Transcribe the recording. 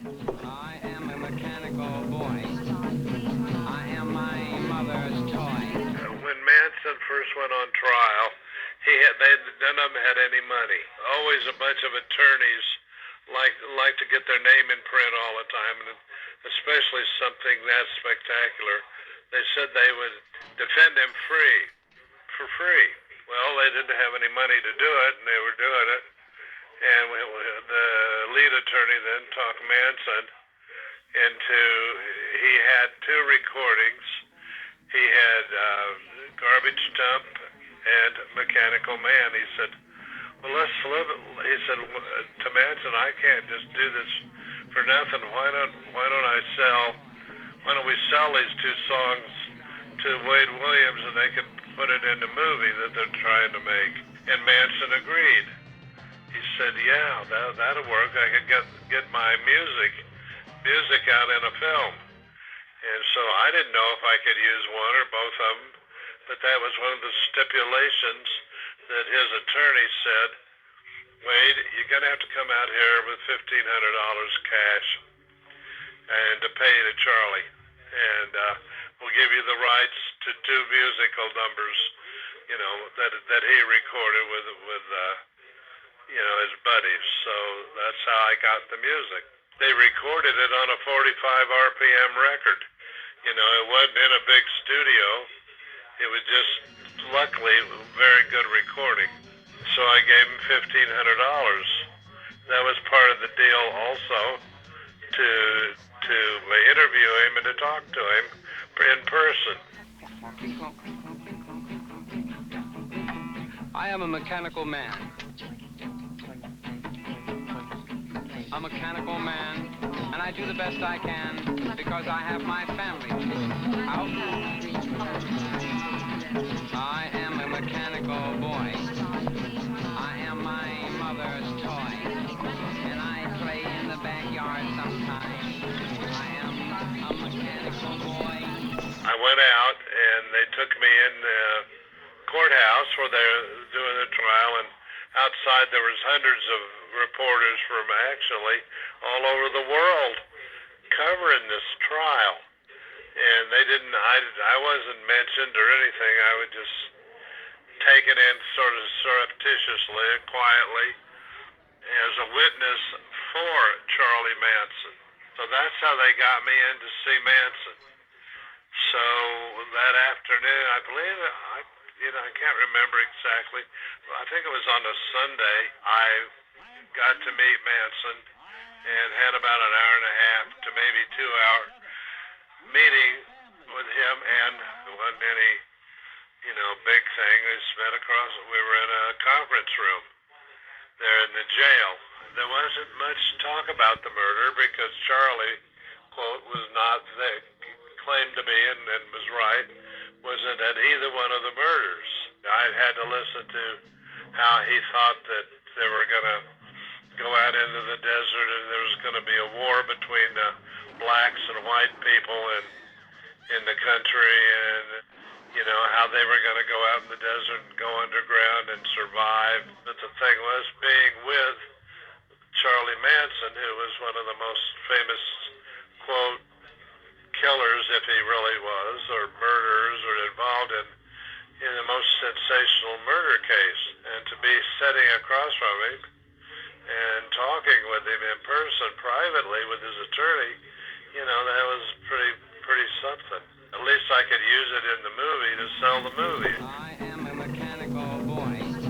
I am a mechanical boy. I am my mother's toy. When Manson first went on trial, none of them had any money. Always a bunch of attorneys like to get their name in print all the time, and especially something that spectacular. They said they would defend him for free. Well, they didn't have any money to do it, and they were doing it. And the lead attorney then talked Manson into, he had two recordings. He had Garbage Dump and Mechanical Man. He said, well, let's live it. He said to Manson, I can't just do this for nothing. Why don't we sell these two songs to Wade Williams and they can put it in the movie that they're trying to make? And Manson agreed. He said, yeah, that'll work. I could get my music out in a film. And so I didn't know if I could use one or both of them, but that was one of the stipulations that his attorney said, Wade, you're going to have to come out here with $1,500 cash and to pay to Charlie. And we'll give you the rights to two musical numbers, that he recorded with his buddies. So that's how I got the music. They recorded it on a 45 RPM record. It wasn't in a big studio. It was just, luckily, very good recording. So I gave him $1,500. That was part of the deal also, to interview him and to talk to him in person. I am a mechanical man. A mechanical man, and I do the best I can because I have my family out. I am a mechanical boy. I am my mother's toy, and I play in the backyard sometimes. I am a mechanical boy. I went out and they took me in the courthouse where they're doing the trial, and outside there was hundreds of reporters from actually all over the world covering this trial. And I wasn't mentioned or anything. I would just take it in sort of surreptitiously, quietly, as a witness for Charlie Manson. So that's how they got me in to see Manson. So that afternoon, I believe, I can't remember exactly. I think it was on a Sunday. I got to meet Manson and had about an hour and a half to maybe 2 hour meeting with him, and it wasn't any, big thing. We were in a conference room there in the jail. There wasn't much talk about the murder because Charlie, quote, was not there, claimed to be, and was right, wasn't at either one of the murders. I had to listen to how he thought that they were going to go out into the desert and there was going to be a war between the blacks and white people in the country, and how they were going to go out in the desert and go underground and survive. But the thing was, being with Charlie Manson, who was one of the most famous, quote, killers, if he really was, or murderers, or involved in the most sensational murder case, and to be sitting across from him and talking with him in person, privately, with his attorney, that was pretty something. At least I could use it in the movie to sell the movie. I am a mechanical boy.